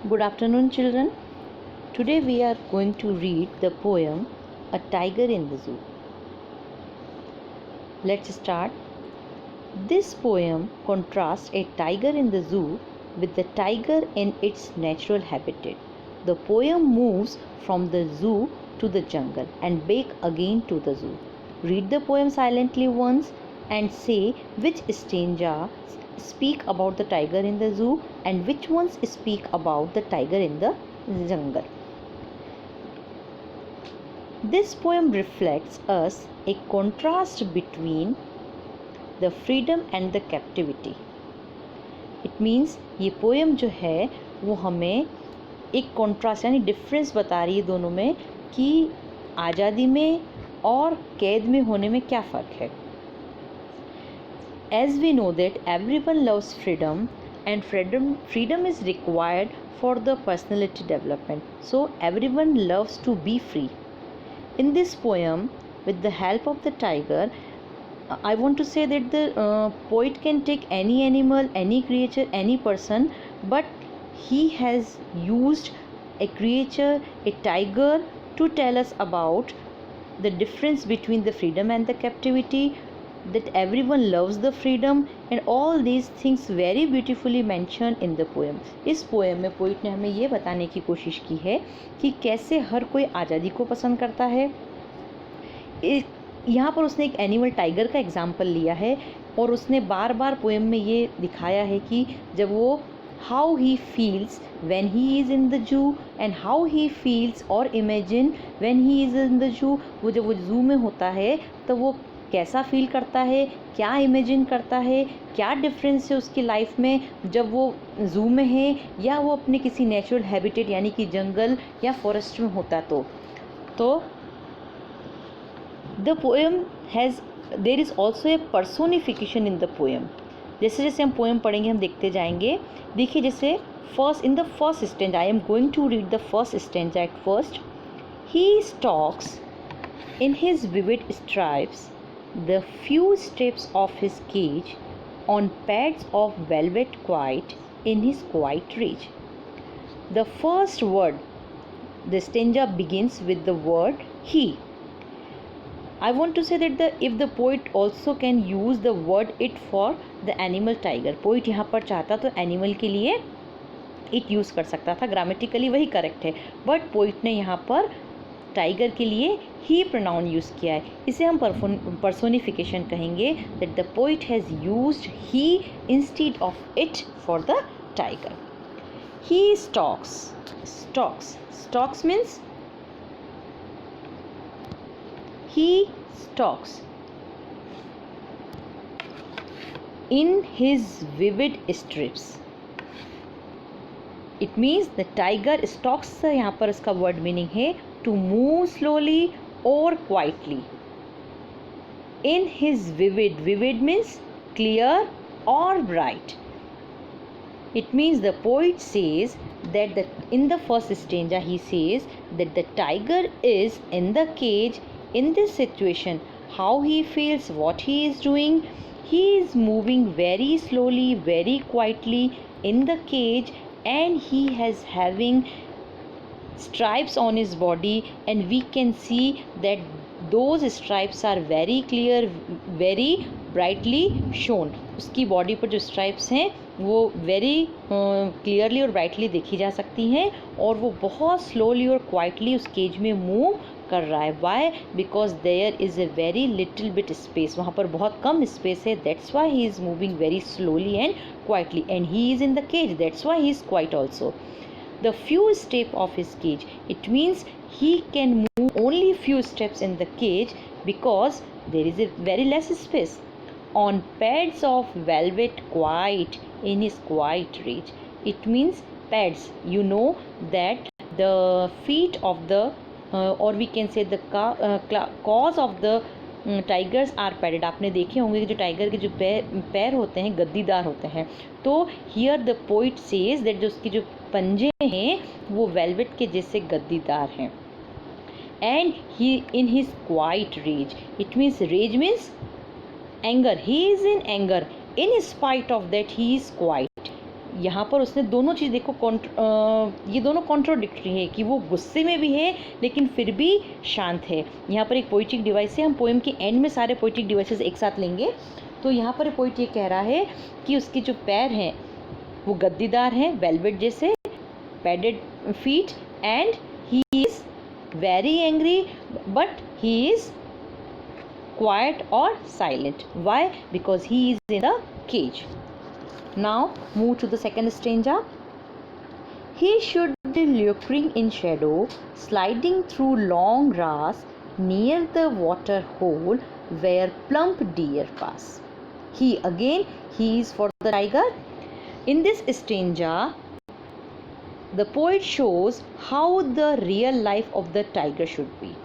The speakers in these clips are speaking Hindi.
Good afternoon, children. Today we are going to read the poem A Tiger in the Zoo. Let's start. This poem contrasts a tiger in the zoo with the tiger in its natural habitat. The poem moves from the zoo to the jungle and back again to the zoo. Read the poem silently once and say which stanzas speak about the tiger in the zoo and which ones speak about the tiger in the jungle. This poem reflects us a contrast between the freedom and the captivity. It means ये पोएम जो है वो हमें एक कॉन्ट्रास्ट यानी डिफरेंस बता रही है दोनों में कि आज़ादी में और कैद में होने में क्या फ़र्क है. As we know that everyone loves freedom and freedom is required for the personality development. So everyone loves to be free. In this poem, with the help of the tiger, I want to say that the poet can take any animal, any creature, any person, but he has used a creature, a tiger, to tell us about the difference between the freedom and the captivity, that everyone loves the freedom, and all these things very beautifully mentioned in the poem. इस पोएम में पोइट ने हमें ये बताने की कोशिश की है कि कैसे हर कोई आज़ादी को पसंद करता है. यहाँ पर उसने एक एनिमल टाइगर का एग्जाम्पल लिया है और उसने बार बार पोएम में ये दिखाया है कि जब वो how he feels when he is in the zoo and how he feels और imagine when he is in the zoo. वो जब वो जू में होता है तो वो कैसा फील करता है, क्या इमेजिन करता है, क्या डिफरेंस है उसकी लाइफ में जब वो जू में है या वो अपने किसी नेचुरल हैबिटेट यानी कि जंगल या फॉरेस्ट में होता. तो the poem has there is also a personification in the poem. जैसे जैसे हम पोएम पढ़ेंगे हम देखते जाएंगे. देखिए जैसे first in the first stanza, I am going to read the first stanza at first. He stalks in his vivid stripes the few steps of his cage on pads of velvet quiet in his quiet reach. The first word, the stanza begins with the word he. I want to say that if the poet also can use the word it for the animal tiger, poet यहाँ पर चाहता तो animal के लिए it यूज़ कर सकता था, ग्रामेटिकली वही करेक्ट है, बट पोइट ने यहाँ पर टाइगर के लिए ही प्रोनाउन यूज़ किया है. इसे हम पर्सोनिफिकेशन कहेंगे, that the poet has used he instead of it for the tiger. He stocks means he stalks in his vivid strips. It means the tiger stalks, यहाँ पर इसका वर्ड मीनिंग है to move slowly or quietly. In his vivid means clear or bright. It means the poet says that in the first stanza he says that the tiger is in the cage in this situation. How he feels, what he is doing, he is moving very slowly, very quietly in the cage, and he has having stripes on his body, and we can see that those stripes are very clear, very brightly shown. उसकी बॉडी पर जो स्ट्राइप्स हैं वो वेरी क्लियरली और ब्राइटली देखी जा सकती हैं और वो बहुत स्लोली और क्वाइटली उस केज में मूव कर रहा है. Why? Because there is a very little bit space, वहाँ पर बहुत कम स्पेस है. That's why he is moving very slowly and quietly, and he is in the cage, that's why he is quiet also. The few steps of his cage, it means he can move only few steps in the cage because there is a very less space. On pads of velvet quiet in his quiet reach. It means pads, you know that the feet of the or we can say the cause of the tigers are padded. आपने देखे होंगे कि जो टाइगर के जो पैर होते हैं गद्दीदार होते हैं. तो here the poet says that जो उसके जो पंजे हैं वो वेलवेट के जैसे गद्दीदार हैं. And he in his quiet rage, it means rage means anger, he is in anger, in spite of that he is quiet. यहाँ पर उसने दोनों चीज़ देखो ये दोनों कॉन्ट्रोडिक्टरी है कि वो गुस्से में भी है लेकिन फिर भी शांत है। यहाँ पर एक पोइटिक डिवाइस है, हम पोएम के एंड में सारे पोइटिक डिवाइसेस एक साथ लेंगे। तो यहाँ पर पोइट ये कह रहा है कि उसके जो पैर हैं वो गद्दीदार हैं, वेलवेट जैसे, padded feet, and he is very angry but he is quiet or silent. Why? Because he is in the cage. Now move to the second stanza. He should be lurking in shadow, sliding through long grass near the water hole where plump deer pass. He is for the tiger. In this stanza, the poet shows how the real life of the tiger should be.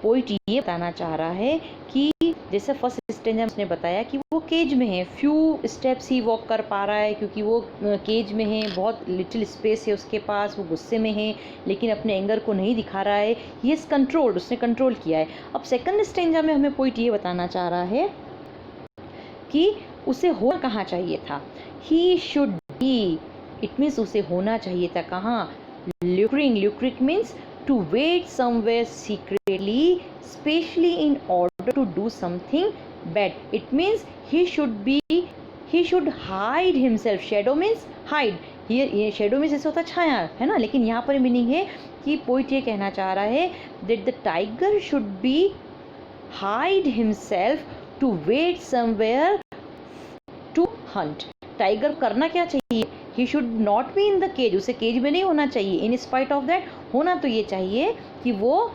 Poet ये बताना चाह रहा है कि जैसे फर्स्ट स्टेज में उसने बताया कि वो केज में है, फ्यू स्टेप्स ही वॉक कर पा रहा है क्योंकि वो केज में है, बहुत लिटिल स्पेस है उसके पास, वो गुस्से में है लेकिन अपने एंगर को नहीं दिखा रहा है, ही इज़ कंट्रोल्ड, उसने कंट्रोल किया है। अब सेकंड स्टेंजा में हमें पोइट ये बताना चाह रहा है कि उसे होना कहाँ चाहिए था। ही शुड बी, इट मीन्स उसे होना चाहिए था कहाँ, ल्यूक्रिंग means to wait somewhere secretly, especially in order to do something bad. It means he should hide himself. Shadow means hide. Here shadow means ऐसा होता है छाया, है ना, लेकिन यहाँ पर मीनिंग है कि पोइट ये कहना चाह रहा है that the tiger should be hide himself to wait somewhere to hunt. Tiger करना क्या चाहिए, he should not be in the cage, उसे केज में नहीं होना चाहिए। इन स्पाइट ऑफ दैट, होना तो ये चाहिए कि वो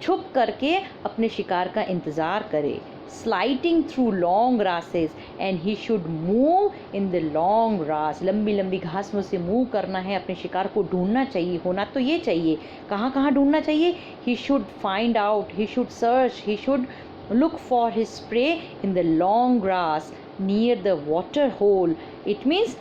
छुप करके अपने शिकार का इंतज़ार करे। Sliding through long grasses and he should move in the long grass, लंबी लंबी घास में उसे मूव करना है, अपने शिकार को ढूंढना चाहिए। होना तो ये चाहिए, कहाँ कहाँ ढूंढना चाहिए, he should find out, he should search, he should look for his prey in the long grass near the water hole. It means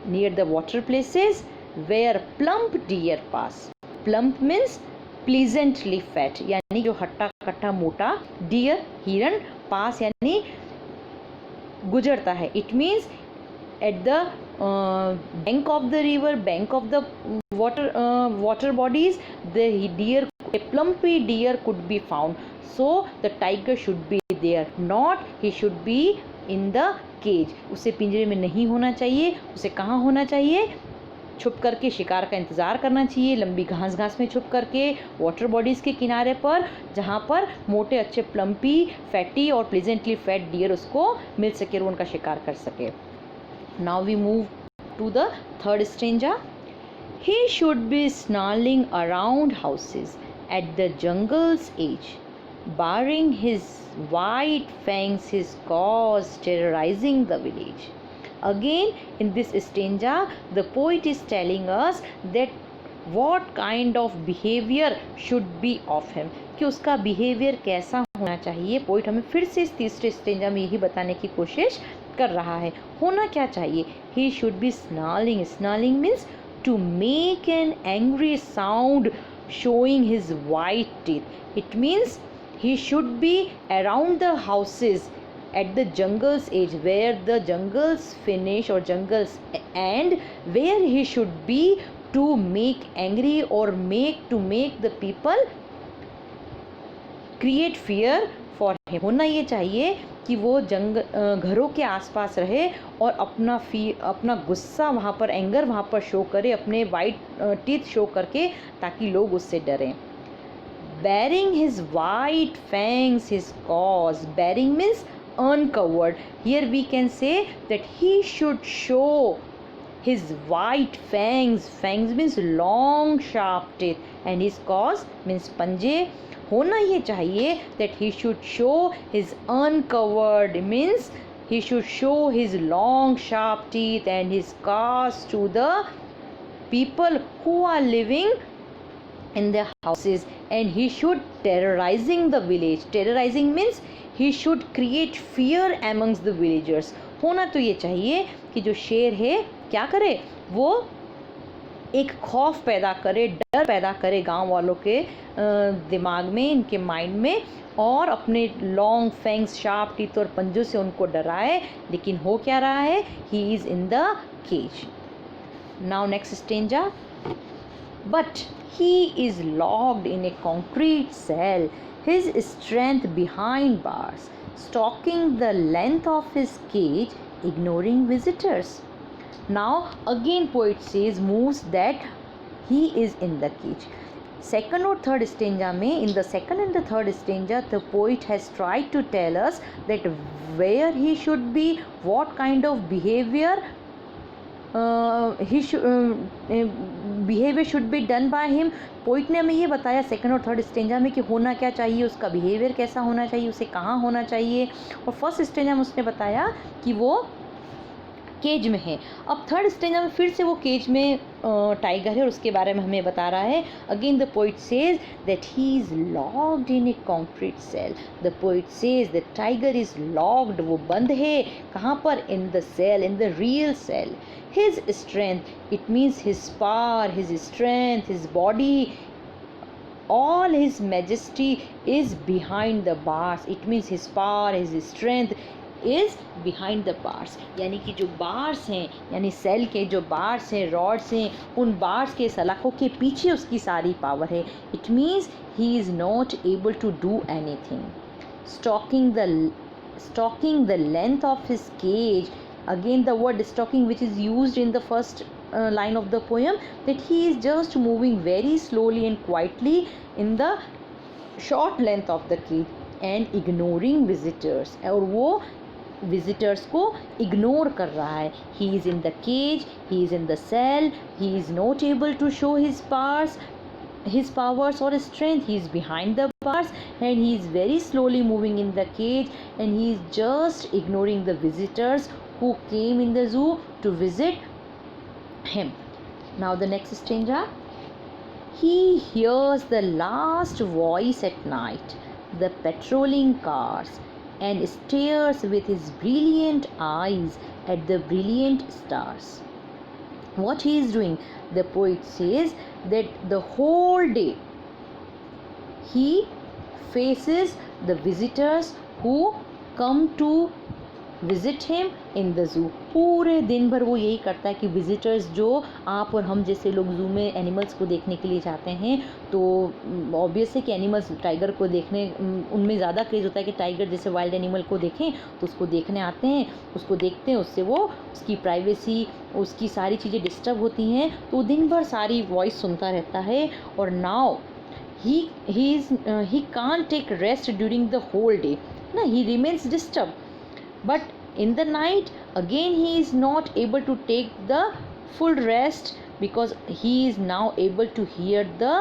near the water places where plump deer pass. Plump means pleasantly fat, यानी जो हट्टा कट्टा मोटा, deer हिरण, pass यानी गुजरता है। It means at the bank of the river, bank of the water bodies, the deer, a plumpy deer could be found. So the tiger should be there, not he should be in the cage. उसे पिंजरे में नहीं होना चाहिए, उसे कहाँ होना चाहिए, छुप करके शिकार का इंतज़ार करना चाहिए, लंबी घास में छुप करके, वाटर बॉडीज़ के किनारे पर, जहाँ पर मोटे अच्छे प्लम्पी फैटी और प्लीजेंटली फैट डियर उसको मिल सके और उनका शिकार कर सके। Now we move to the third stanza. He should be snarling around houses at the jungle's edge, baring his white fangs, his claws terrorizing the village. Again, in this stanza, the poet is telling us that what kind of behavior should be of him, कि उसका बिहेवियर कैसा होना चाहिए। पोइट हमें फिर से इस तीसरे स्टेंजा में यही बताने की कोशिश कर रहा है, होना क्या चाहिए। He should be snarling, snarling means to make an angry sound showing his white teeth. It means he should be around the houses at the jungle's edge, where the jungles finish or jungles end, where he should be to make angry or to make the people create fear for him. होना ये चाहिए कि वो घरों के आसपास रहे और अपना गुस्सा वहाँ पर, एंगर वहाँ पर शो करे, अपने वाइट टीथ शो करके, ताकि लोग उससे डरें। Bearing his white fangs, his claws. Bearing means uncovered. Here we can say that he should show his white fangs. Fangs means long sharp teeth, and his claws means पंजे। होना ये चाहिए that he should show his uncovered, means he should show his long sharp teeth and his claws to the people who are living in their houses, and he should terrorizing the village. Terrorizing means he should create fear amongst the villagers. होना तो ये चाहिए कि जो शेर है क्या करे, वो एक खौफ पैदा करे, डर पैदा करे गांव वालों के दिमाग में, इनके माइंड में, और अपने लॉन्ग फैंग्स, शार्प टीथ और पंजों से उनको डराए। लेकिन हो क्या रहा है, he is in the cage. Now next stanza. But he is locked in a concrete cell, his strength behind bars, stalking the length of his cage, ignoring visitors. Now again poet says moves that he is in the cage. Second और third stanza में, in the second and the third stanza, the poet has tried to tell us that where he should be, what kind of behavior behaviour should be done by him. Poet ने हमें ये बताया सेकंड और थर्ड स्टेंजा में कि होना क्या चाहिए, उसका बिहेवियर कैसा होना चाहिए, उसे कहाँ होना चाहिए. और फर्स्ट स्टेंजा में उसने बताया कि वो केज में है. अब थर्ड स्टेंजा में फिर से वो केज में टाइगर है और उसके बारे में हमें बता रहा है. Again the poet says that he is locked in a concrete cell. The poet says that tiger is locked, वो बंद है. कहाँ पर? In the cell, in the real cell. His strength, it means his power, his strength, his body, all his majesty is behind the bars. It means his power, his strength is behind the bars. यानी कि जो बार्स हैं, यानी सेल के जो बार्स हैं, रॉड्स हैं, उन बार्स के सलाखों के पीछे उसकी सारी पावर है. It means he is not able to do anything. Stalking the length of his cage. Again the word stalking, which is used in the first line of the poem, that he is just moving very slowly and quietly in the short length of the cage and ignoring visitors. और वो visitors को ignore कर रहा है. He is in the cage, he is in the cell, he is not able to show his powers or strength. He is behind the bars and he is very slowly moving in the cage and he is just ignoring the visitors who came in the zoo to visit him. Now the next stanza. He hears the last voice at night, the patrolling cars, and stares with his brilliant eyes at the brilliant stars. What he is doing? The poet says that the whole day he faces the visitors who come to visit him in the zoo. पूरे दिन भर वो यही करता है कि विज़िटर्स जो आप और हम जैसे लोग ज़ू में एनिमल्स को देखने के लिए जाते हैं, तो ऑब्वियस है कि एनिमल्स टाइगर को देखने, उनमें ज़्यादा क्रेज़ होता है कि टाइगर जैसे वाइल्ड एनिमल को देखें तो उसको देखने आते हैं, उसको देखते हैं, उससे वो उसकी प्राइवेसी, उसकी सारी चीज़ें डिस्टर्ब होती हैं, तो दिन भर सारी वॉइस सुनता रहता है. और now he can't take rest during the whole day. ना, he remains disturbed. But in the night again he is not able to take the full rest because he is now able to hear the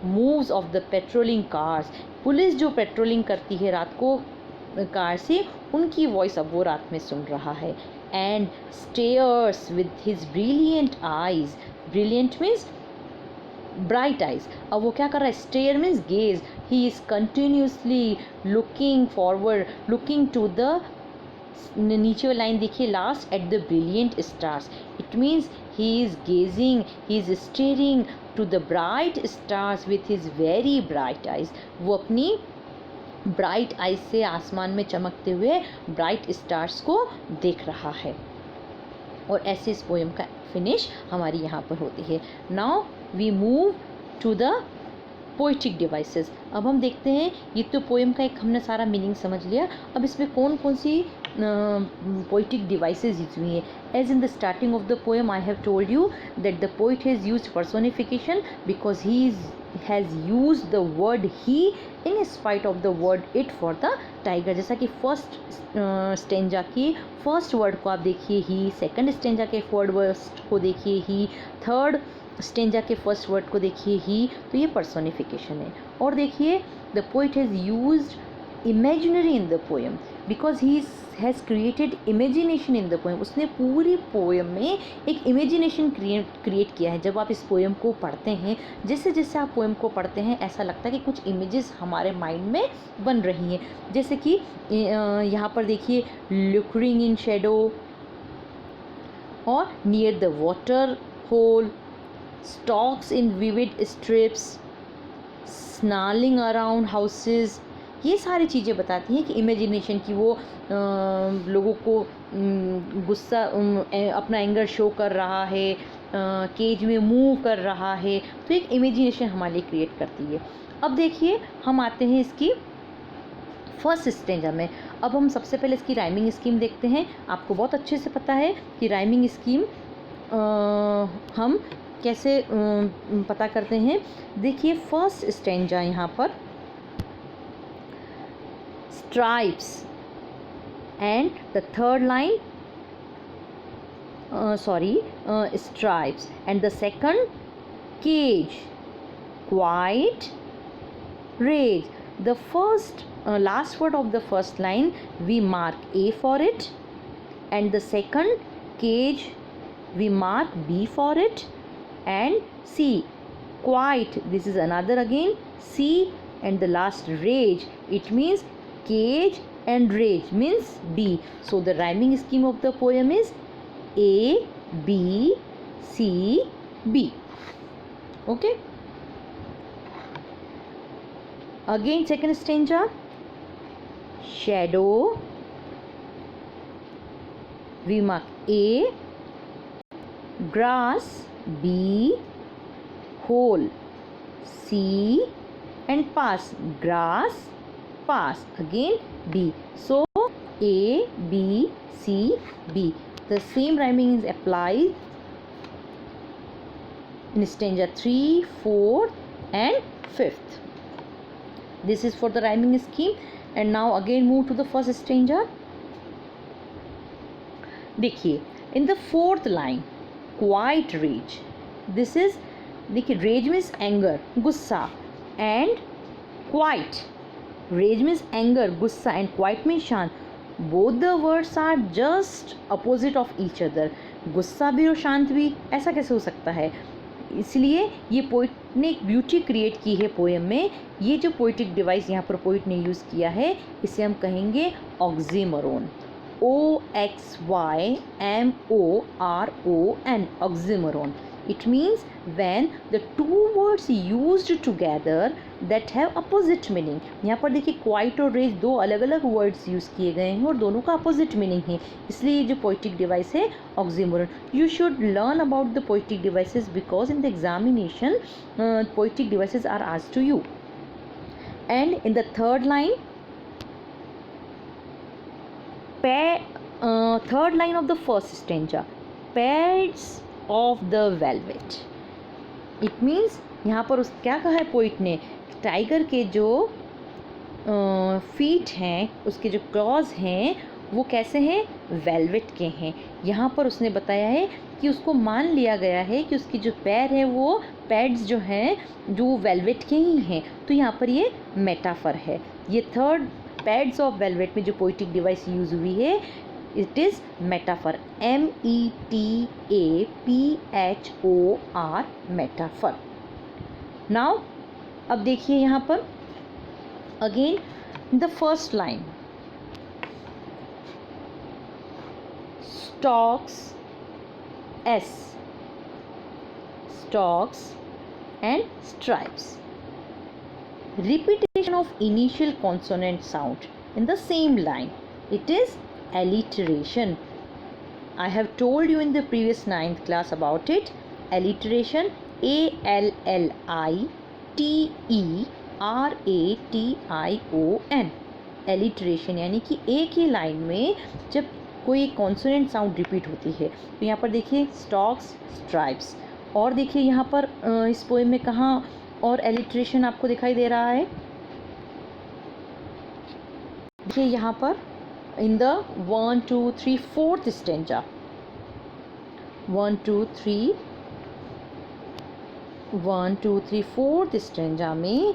moves of the patrolling cars. Police जो पेट्रोलिंग करती है रात को कार से, उनकी वॉइस अब वो रात में सुन रहा है. And stares with his brilliant eyes. Brilliant means bright eyes. अब वो क्या कर रहा है? Stare means gaze. He is continuously looking forward, looking to the, नीचे वाली लाइन देखिए last, at the brilliant stars. It means he is gazing, he is staring to the bright stars with his very bright eyes. वो अपनी ब्राइट आइज से आसमान में चमकते हुए ब्राइट स्टार्स को देख रहा है. और ऐसे इस पोएम का फिनिश हमारी यहाँ पर होती है. Now we move to the poetic devices. अब हम देखते हैं, ये तो पोएम का एक हमने सारा मीनिंग समझ लिया. अब इसमें कौन कौन सी पोइटिक डिवाइसेस यूज हुई हैं. As in the starting of the poem I have told you that the poet has used personification because he has use the word he in spite of the word it for the tiger. जैसा कि फर्स्ट स्टेंजा की फर्स्ट वर्ड को आप देखिए ही, सेकंड स्टेंजा के फर्स्ट वर्ड को देखिए ही, थर्ड स्टेंजा के फर्स्ट वर्ड को देखिए ही, तो ये पर्सोनिफिकेशन है. और देखिए the poet has used imaginary in the poem because he has created imagination in the poem. उसने पूरी पोएम में एक इमेजिनेशन क्रिएट किया है. जब आप इस पोएम को पढ़ते हैं, जैसे जैसे आप पोएम को पढ़ते हैं, ऐसा लगता है कि कुछ इमेजेस हमारे माइंड में बन रही हैं. जैसे कि यहाँ पर देखिए, लुकरिंग इन शेडो और near the water hole, stalks in vivid strips, snarling around houses. ये सारी चीज़ें बताती हैं कि इमेजिनेशन की वो लोगों को गुस्सा, अपना एंगर शो कर रहा है, केज में मूव कर रहा है, तो एक इमेजिनेशन हमारे लिए क्रिएट करती है। अब देखिए हम आते हैं इसकी फर्स्ट स्टेंजा में। अब हम सबसे पहले इसकी राइमिंग स्कीम देखते हैं। आपको बहुत अच्छे से पता है कि राइमिंग स्कीम हम कैसे पता करते हैं। देखिए फर्स्ट स्टेंजा यहाँ पर stripes and the third line stripes, and the second cage, quiet, rage. The first last word of the first line we mark A for it, and the second cage we mark B for it, and C, quiet, this is another again C, and the last rage, it means cage and rage means B. So the rhyming scheme of the poem is A, B, C, B. Okay. Again second stanza. Shadow, we mark A, grass, B, hole, C, and pass, grass, pass, again B. So A, B, C, B. The same rhyming is applied in stanza 3, 4 and 5th. This is for the rhyming scheme. And now again move to the first stanza. देखिए in the fourth line, quiet rage. This is, देखिए rage means anger, गुस्सा, and quiet. Rage means anger, गुस्सा, and quiet means शांत. Both the words are just opposite of each other. गुस्सा भी और शांत भी, ऐसा कैसे हो सकता है? इसलिए ये पोइट ने एक ब्यूटी क्रिएट की है पोएम में। ये जो पोइटिक डिवाइस यहाँ पर पोइट ने यूज़ किया है, इसे हम कहेंगे oxymoron, OXYMORON, oxymoron. It means when the two words used together that have opposite meaning. यहाँ पर देखिए quiet और rage दो अलग अलग words यूज़ किए गए हैं और दोनों का opposite meaning है, इसलिए ये जो poetic device है oxymoron. You should learn about the poetic devices because in the examination poetic devices are asked to you. And in the third line, third line of the first stanza, pads of the velvet. It means यहाँ पर उस क्या कहा है पोइट ने, टाइगर के जो फीट हैं, उसके जो क्लॉज हैं, वो कैसे हैं, वेलवेट के हैं. यहाँ पर उसने बताया है कि उसको मान लिया गया है कि उसकी जो पैर है वो पैड्स जो हैं जो वेलवेट के ही हैं. तो यहाँ पर ये मेटाफर है. ये थर्ड पैड्स ऑफ वेलवेट में जो पोइटिक डिवाइस यूज़ हुई है, it is metaphor, METAPHOR, metaphor. Now अब देखिए यहाँ पर again the first line, stalks, S, stalks and stripes. Repetition of initial consonant sound in the same line, it is alliteration. I have told you in the previous 9th class about it. Alliteration, ALLITERATION. Alliteration यानी कि एक ही लाइन में जब कोई कॉन्सोनेंट साउंड रिपीट होती है. तो यहाँ पर देखिए स्टॉक्स, स्ट्राइप्स. और देखिए यहाँ पर इस पोएम में कहाँ और एलिट्रेशन आपको दिखाई दे रहा है. देखिए यहाँ पर in the 1 2 3 4th stanza, 1 2 3 4th stanza में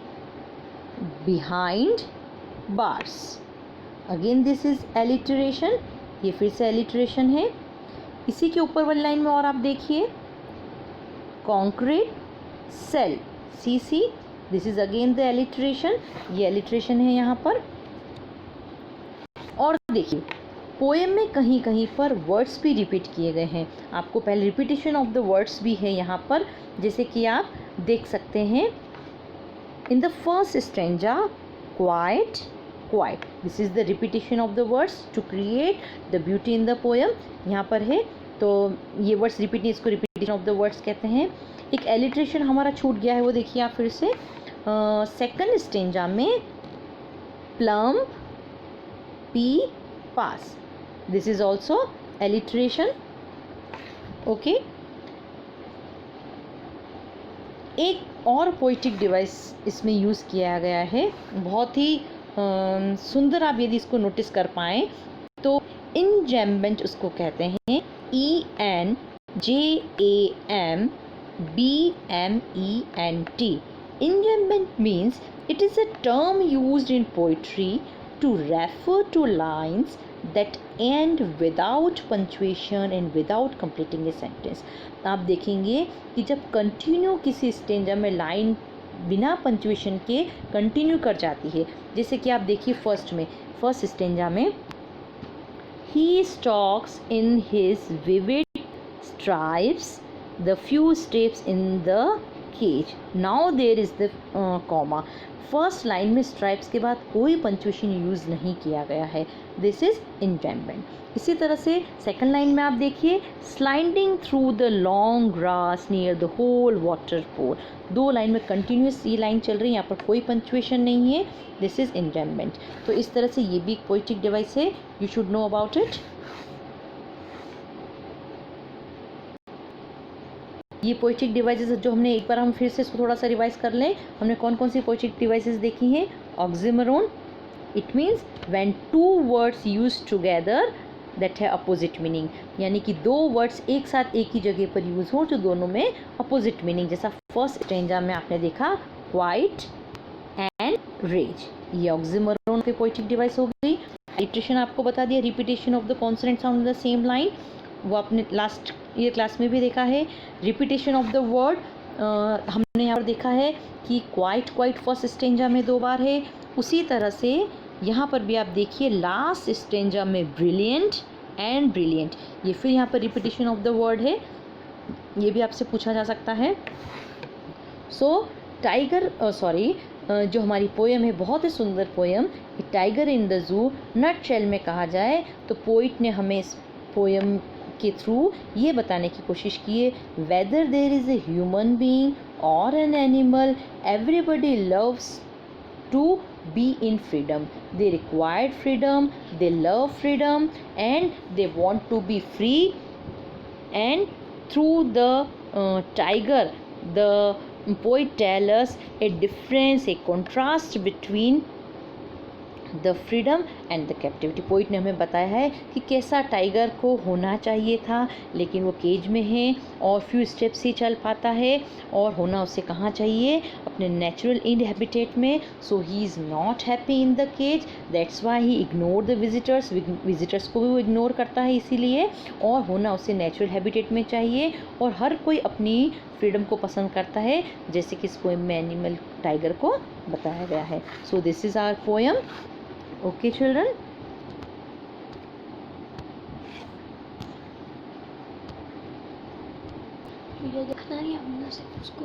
behind bars. Again this is alliteration, ये फिर से एलिट्रेशन है. इसी के ऊपर वाली लाइन में और आप देखिए concrete cell, CC, this is again the alliteration, ये एलिट्रेशन है यहाँ पर. और देखिए पोएम में कहीं कहीं पर वर्ड्स भी रिपीट किए गए हैं. आपको पहले रिपीटेशन ऑफ द वर्ड्स भी है यहाँ पर, जैसे कि आप देख सकते हैं इन the first stanza, quite, quiet. This is the repetition of the words to create the beauty in the poem. यहाँ पर है तो ये वर्ड्स रिपीट नहीं, इसको रिपीटेशन ऑफ द वर्ड्स कहते हैं। एक एलिट्रेशन हमारा छूट गया है, वो देखिए आप फिर से। सेकंड स्टेंजा में plump P pass, this is also alliteration. Okay, एक और पोइटिक डिवाइस इसमें यूज़ किया गया है, बहुत ही सुंदर। आप यदि इसको नोटिस कर पाएँ तो इंजैम्बेंट उसको कहते हैं, ENJAMBMENT। Injambment means it is a term used in poetry to refer to lines that end without punctuation and without completing a sentence। आप देखेंगे कि जब कंटिन्यू किसी स्टेंजा में लाइन बिना पंक्चुएशन के कंटिन्यू कर जाती है, जैसे कि आप देखिए फर्स्ट स्टेंजा में he stalks in his vivid stripes the few steps in the cage, now there is the comma। First line में स्ट्राइप्स के बाद कोई पंक्चुएशन यूज़ नहीं किया गया है, दिस इज इंजैम्बेंट। इसी तरह से सेकंड लाइन में आप देखिए, sliding through the long grass near the hole waterfall. दो लाइन में कंटिन्यूस ये लाइन चल रही है, यहाँ पर कोई पंक्चुएशन नहीं है, दिस इज इंजैम्बेंट। तो इस तरह से ये भी एक पोइटिक डिवाइस है, you should know about it. ये पोइटिक डिवाइसेस जो हमने, एक बार हम फिर से इसको थोड़ा सा रिवाइज कर लें। हमने कौन कौन सी पोइटिक डिवाइसेस देखी हैं? Oxymoron, it means when two words use together that है अपोजिट मीनिंग, यानी कि दो वर्ड्स एक साथ एक ही जगह पर यूज हो जो दोनों में अपोजिट मीनिंग, जैसा फर्स्ट स्टेंजा में आपने देखा क्वाइट एंड रेज, ये ऑक्सिमोरन पे पोइटिक डिवाइस हो गई। एलिट्रेशन आपको बता दिया, repetition of the consonant sound in the same line, वो आपने लास्ट ये क्लास में भी देखा है। रिपीटेशन ऑफ द वर्ड हमने यहाँ पर देखा है कि क्वाइट फर्स्ट स्टेंजा में 2 बार है। उसी तरह से यहाँ पर भी आप देखिए लास्ट स्टेंजा में ब्रिलियंट एंड ब्रिलियंट, ये फिर यहाँ पर रिपीटेशन ऑफ द वर्ड है, ये भी आपसे पूछा जा सकता है। सो टाइगर जो हमारी पोएम है, बहुत ही सुंदर पोएम, टाइगर इन द जू नट शेल में कहा जाए तो पोइट ने हमें इस पोएम के थ्रू ये बताने की कोशिश की है, whether there is a human being और an animal, everybody loves to be in freedom, they required freedom, they love freedom and they want to be free, and through the tiger the poet tell us a difference, a contrast between the freedom and the captivity. Poet ने हमें बताया है कि कैसा टाइगर को होना चाहिए था, लेकिन वो केज में है और फ्यू स्टेप्स ही चल पाता है, और होना उसे कहाँ चाहिए? अपने नेचुरल इन हैबिटेट में। So he is not happy in the cage, that's why he ignore the visitors, visitors को भी वो इग्नोर करता है इसीलिए, और होना उसे नेचुरल हैबिटेट में चाहिए, और हर कोई अपनी फ्रीडम को पसंद करता है, जैसे कि इस पोएम में एनिमल टाइगर को बताया गया है। So this is our poem. Okay children, video देखना नहीं, हमने सिर्फ उसको